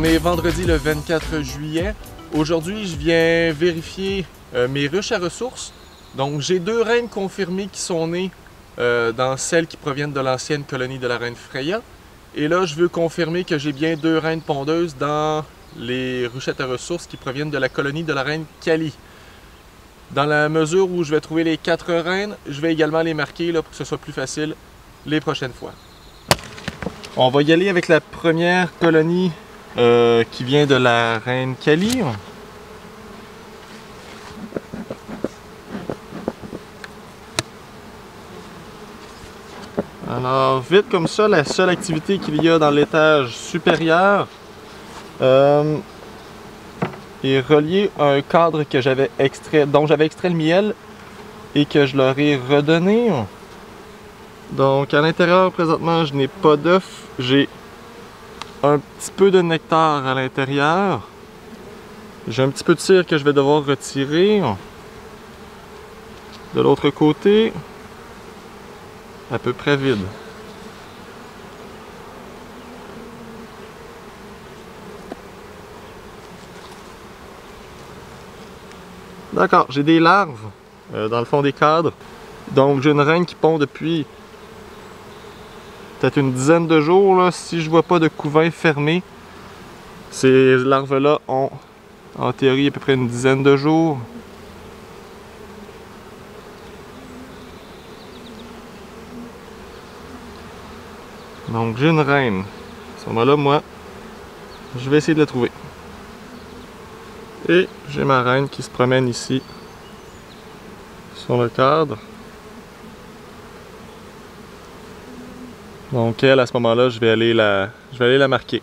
on est vendredi le 24 juillet. Aujourd'hui, je viens vérifier mes ruches à ressources. Donc, j'ai 2 reines confirmées qui sont nées dans celles qui proviennent de l'ancienne colonie de la reine Freya. Et là, je veux confirmer que j'ai bien 2 reines pondeuses dans les ruchettes à ressources qui proviennent de la colonie de la reine Kali. Dans la mesure où je vais trouver les 4 reines, je vais également les marquer là, pour que ce soit plus facile les prochaines fois. On va y aller avec la première colonie qui vient de la reine Kali. Alors, vite comme ça, la seule activité qu'il y a dans l'étage supérieur est reliée à un cadre que j'avais extrait, dont j'avais extrait le miel et que je leur ai redonné. Donc, à l'intérieur, présentement, je n'ai pas d'œuf. J'ai un petit peu de nectar à l'intérieur. J'ai un petit peu de cire que je vais devoir retirer. De l'autre côté, à peu près vide. D'accord, j'ai des larves dans le fond des cadres. Donc j'ai une reine qui pond depuis peut-être une dizaine de jours. Là, si je vois pas de couvain fermé, ces larves-là ont en théorie à peu près une dizaine de jours. Donc j'ai une reine. À ce moment-là, moi, je vais essayer de la trouver. Et j'ai ma reine qui se promène ici sur le cadre. Donc elle, à ce moment-là, je vais aller la marquer.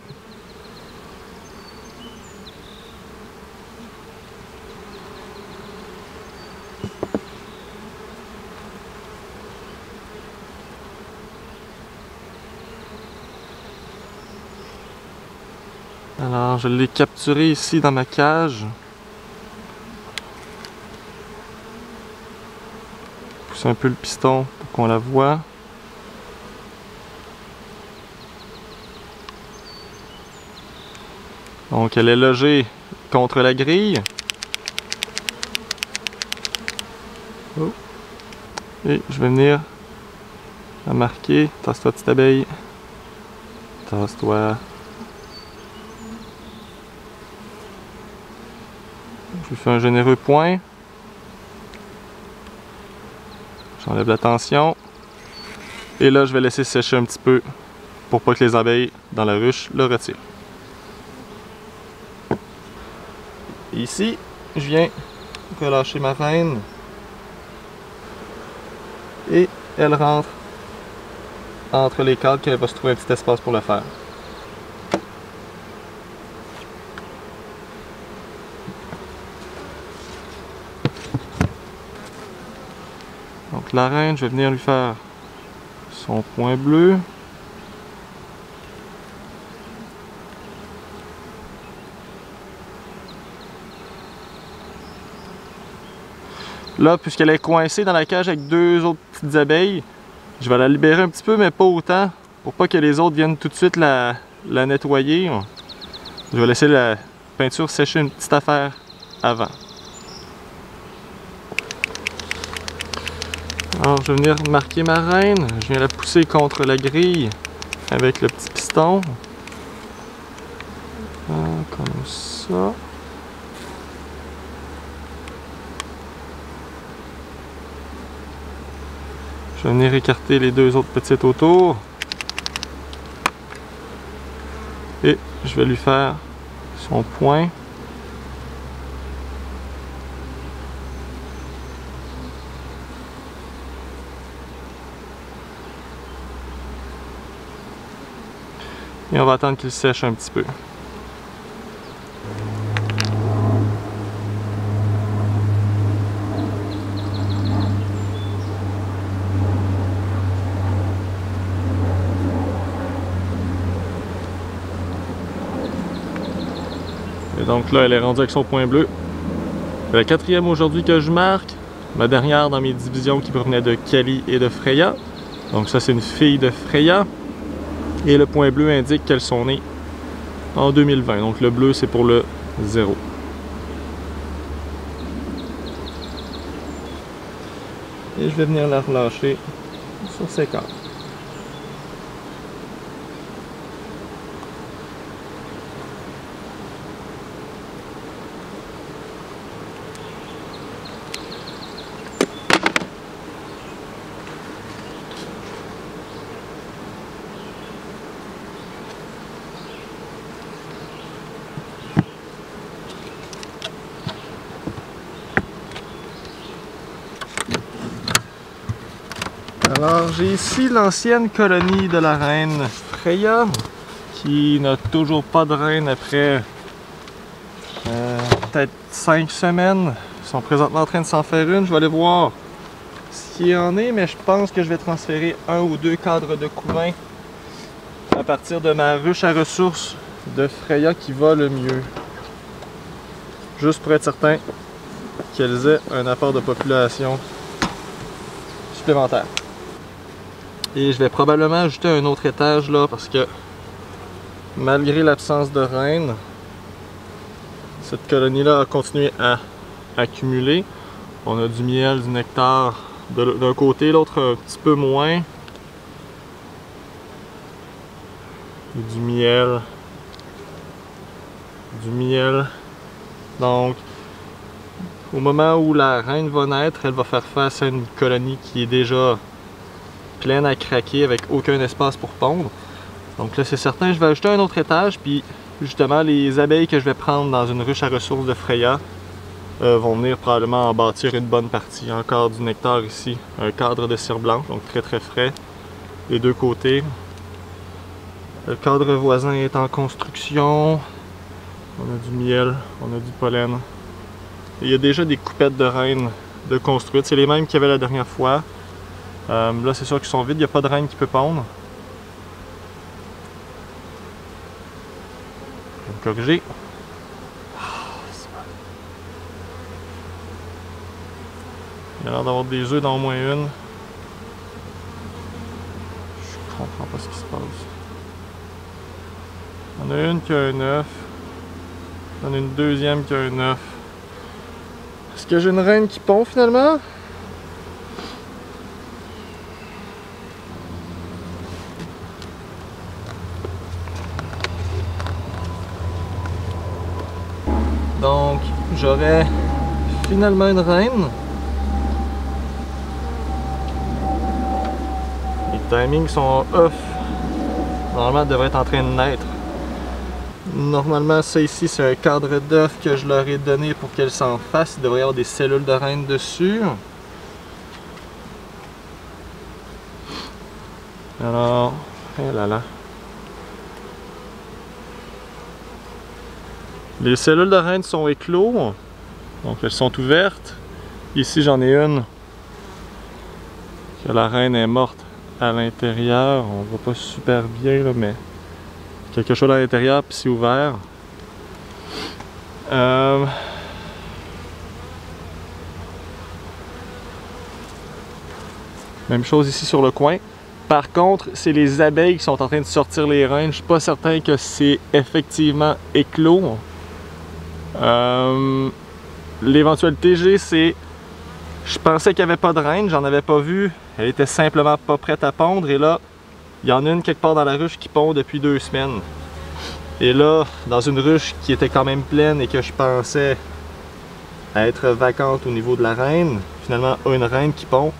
Alors, je l'ai capturée ici dans ma cage. Pousse un peu le piston pour qu'on la voie. Donc, elle est logée contre la grille. Oh. Et je vais venir la marquer. Tasse-toi, petite abeille. Tasse-toi. Je lui fais un généreux point. J'enlève la tension. Et là, je vais laisser sécher un petit peu pour pas que les abeilles dans la ruche le retirent. Ici, je viens relâcher ma reine. Et elle rentre entre les cadres qu'elle va se trouver un petit espace pour le faire. Donc la reine, je vais venir lui faire son point bleu. Là, puisqu'elle est coincée dans la cage avec 2 autres petites abeilles, je vais la libérer un petit peu, mais pas autant, pour pas que les autres viennent tout de suite la nettoyer. Je vais laisser la peinture sécher une petite affaire avant. Alors, je vais venir marquer ma reine. Je viens la pousser contre la grille avec le petit piston. Comme ça. Je vais venir écarter les 2 autres petites autour. Et je vais lui faire son point. Et on va attendre qu'il sèche un petit peu. Et donc là, elle est rendue avec son point bleu. C'est la 4e aujourd'hui que je marque. Ma dernière dans mes divisions qui provenait de Kali et de Freya. Donc ça, c'est une fille de Freya. Et le point bleu indique qu'elles sont nées en 2020. Donc le bleu, c'est pour le 0. Et je vais venir la relâcher sur ses cordes. Alors j'ai ici l'ancienne colonie de la reine Freya qui n'a toujours pas de reine après peut-être 5 semaines. Ils sont présentement en train de s'en faire une. Je vais aller voir ce qu'il en est, mais je pense que je vais transférer 1 ou 2 cadres de couvain à partir de ma ruche à ressources de Freya qui va le mieux. Juste pour être certain qu'elles aient un apport de population supplémentaire. Et je vais probablement ajouter un autre étage là parce que malgré l'absence de reine, cette colonie là a continué à accumuler. On a du miel, du nectar d'un côté, l'autre un petit peu moins. Et du miel. Du miel. Donc, au moment où la reine va naître, elle va faire face à une colonie qui est déjà pleine à craquer avec aucun espace pour pondre. Donc là c'est certain, je vais ajouter un autre étage, puis justement les abeilles que je vais prendre dans une ruche à ressources de Freya vont venir probablement en bâtir une bonne partie. Encore du nectar ici, un cadre de cire blanche, donc très très frais des deux côtés. Le cadre voisin est en construction. On a du miel, on a du pollen. Et il y a déjà des coupettes de reine de construites, c'est les mêmes qu'il y avait la dernière fois. Là c'est sûr qu'ils sont vides, il n'y a pas de reine qui peut pondre. Je vais me corriger. Il y a l'air d'avoir des œufs dans au moins une. Je comprends pas ce qui se passe. On a une qui a un œuf. On a une deuxième qui a un œuf. Est-ce que j'ai une reine qui pond finalement? Donc, j'aurai finalement une reine. Les timings sont off. Normalement, elle devrait être en train de naître. Normalement, ça ici, c'est un cadre d'œuf que je leur ai donné pour qu'elles s'en fassent. Il devrait y avoir des cellules de reine dessus. Alors, oh là là. Les cellules de reine sont éclos, donc elles sont ouvertes. Ici j'en ai une que la reine est morte à l'intérieur. On voit pas super bien là, mais quelque chose à l'intérieur puis c'est ouvert. Même chose ici sur le coin. Par contre, c'est les abeilles qui sont en train de sortir les reines. Je suis pas certain que c'est effectivement éclos. L'éventualité j'ai, c'est je pensais qu'il n'y avait pas de reine, j'en avais pas vu, elle était simplement pas prête à pondre et là il y en a une quelque part dans la ruche qui pond depuis 2 semaines et là dans une ruche qui était quand même pleine et que je pensais être vacante au niveau de la reine, finalement une reine qui pond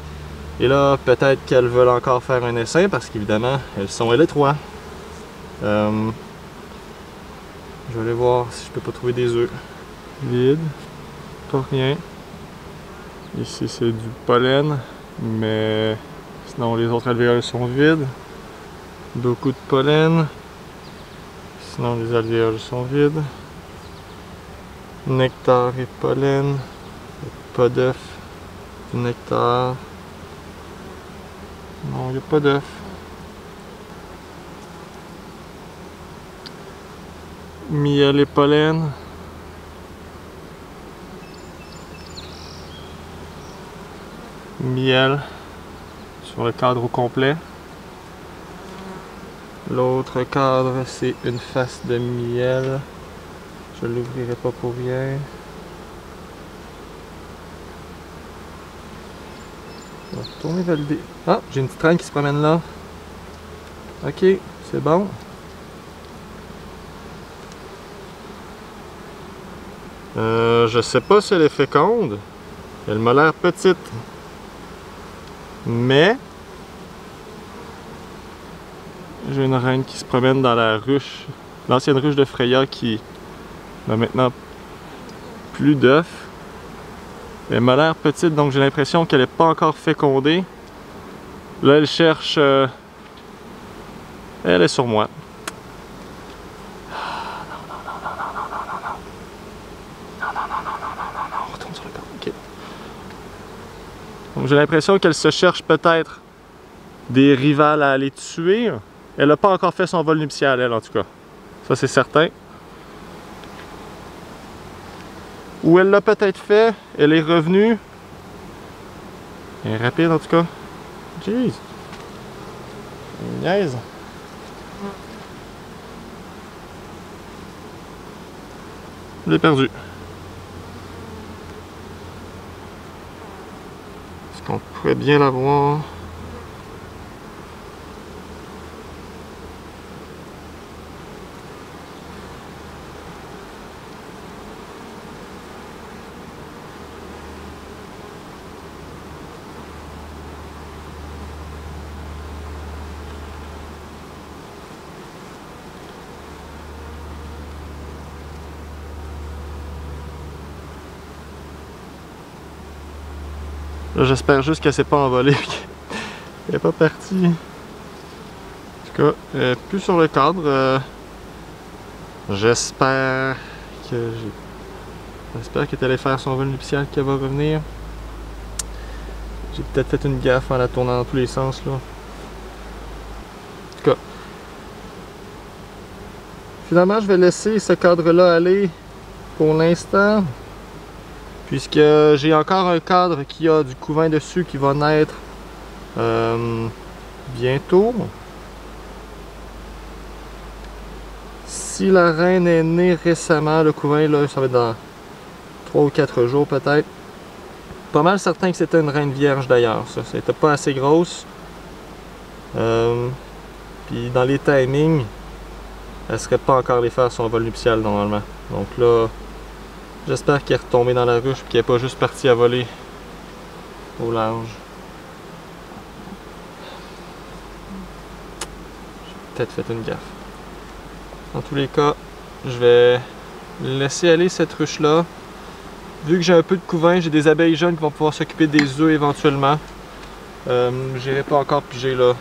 et là peut-être qu'elles veulent encore faire un essaim parce qu'évidemment elles sont L3. Je vais aller voir si je peux pas trouver des œufs. Vide. Pas rien. Ici c'est du pollen. Mais sinon les autres alvéoles sont vides. Beaucoup de pollen. Sinon les alvéoles sont vides. Nectar et pollen. Pas d'œuf. Du nectar. Non, il n'y a pas d'œuf. Miel et pollen. Miel sur le cadre au complet. L'autre cadre, c'est une face de miel. Je ne l'ouvrirai pas pour rien. On va retourner valider. Ah, j'ai une petite reine qui se promène là. Ok, c'est bon. Je sais pas si elle est féconde. Elle m'a l'air petite. Mais j'ai une reine qui se promène dans la ruche, l'ancienne ruche de Freya qui n'a maintenant plus d'œufs. Elle m'a l'air petite, donc j'ai l'impression qu'elle n'est pas encore fécondée. Là, elle cherche... Elle est sur moi. On retourne sur le camp. Ok. Donc j'ai l'impression qu'elle se cherche peut-être des rivales à aller tuer. Elle n'a pas encore fait son vol nuptial, elle, en tout cas. Ça, c'est certain. Ou elle l'a peut-être fait, elle est revenue. Elle est rapide, en tout cas. Jeez. Niaise. Je l'ai perdu. Est-ce qu'on pourrait bien la voir? Là, j'espère juste qu'elle s'est pas envolée et qu'elle est pas partie. En tout cas, elle est plus sur le cadre. J'espère que j'espère qu'elle est allée faire son vol nuptial, qu'elle va revenir. J'ai peut-être fait une gaffe en la tournant dans tous les sens là. En tout cas. Finalement, je vais laisser ce cadre-là aller pour l'instant. Puisque j'ai encore un cadre qui a du couvain dessus qui va naître bientôt. Si la reine est née récemment, le couvain là, ça va être dans 3 ou 4 jours peut-être. Pas mal certain que c'était une reine vierge d'ailleurs, ça. C'était pas assez grosse. Puis dans les timings, elle serait pas encore allée faire son vol nuptial normalement. Donc là, j'espère qu'elle est retombée dans la ruche et qu'elle n'est pas juste partie à voler au large. J'ai peut-être fait une gaffe. Dans tous les cas, je vais laisser aller cette ruche-là. Vu que j'ai un peu de couvain, j'ai des abeilles jeunes qui vont pouvoir s'occuper des œufs éventuellement. J'irai pas encore piger là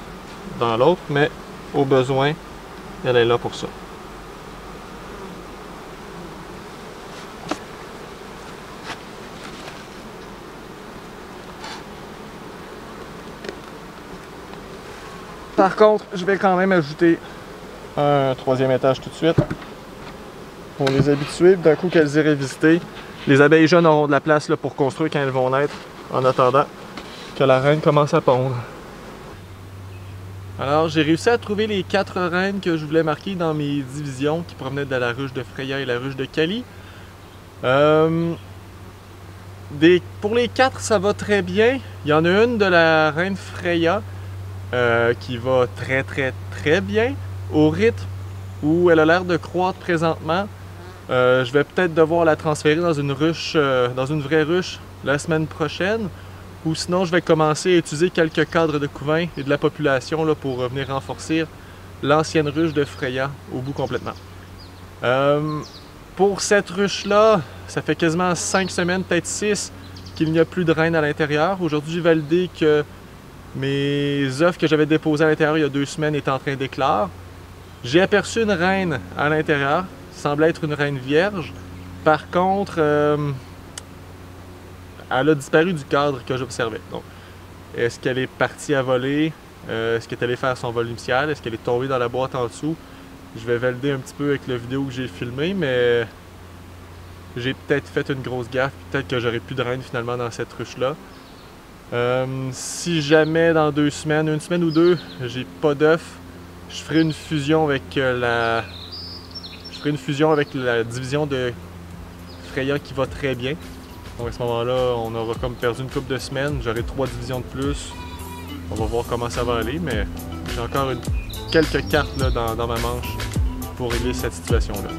dans l'autre, mais au besoin, elle est là pour ça. Par contre, je vais quand même ajouter un 3e étage tout de suite pour les habituer. D'un coup qu'elles iraient visiter, les abeilles jeunes auront de la place là, pour construire quand elles vont naître, en attendant que la reine commence à pondre. Alors, j'ai réussi à trouver les 4 reines que je voulais marquer dans mes divisions qui provenaient de la ruche de Freya et la ruche de Kali. Pour les 4, ça va très bien. Il y en a une de la reine Freya qui va très bien. Au rythme où elle a l'air de croître présentement, je vais peut-être devoir la transférer dans une ruche, dans une vraie ruche la semaine prochaine. Ou sinon, je vais commencer à utiliser quelques cadres de couvain et de la population là, pour venir renforcer l'ancienne ruche de Freya au bout complètement. Pour cette ruche-là, ça fait quasiment 5 semaines, peut-être 6, qu'il n'y a plus de reine à l'intérieur. Aujourd'hui, j'ai validé que mes œufs que j'avais déposés à l'intérieur il y a 2 semaines étaient en train d'éclore. J'ai aperçu une reine à l'intérieur, semblait être une reine vierge. Par contre, elle a disparu du cadre que j'observais. Donc, est-ce qu'elle est partie à voler? Est-ce qu'elle est allée faire son vol nuptial? Est-ce qu'elle est tombée dans la boîte en dessous? Je vais valider un petit peu avec la vidéo que j'ai filmée, mais j'ai peut-être fait une grosse gaffe. Peut-être que j'aurai plus de reine finalement dans cette ruche-là. Si jamais dans 2 semaines, 1 semaine ou 2, j'ai pas d'œufs, je ferai une fusion avec la division de Freya qui va très bien. Donc à ce moment-là, on aura comme perdu une couple de semaines, j'aurai 3 divisions de plus. On va voir comment ça va aller, mais j'ai encore quelques cartes là, dans ma manche pour régler cette situation-là.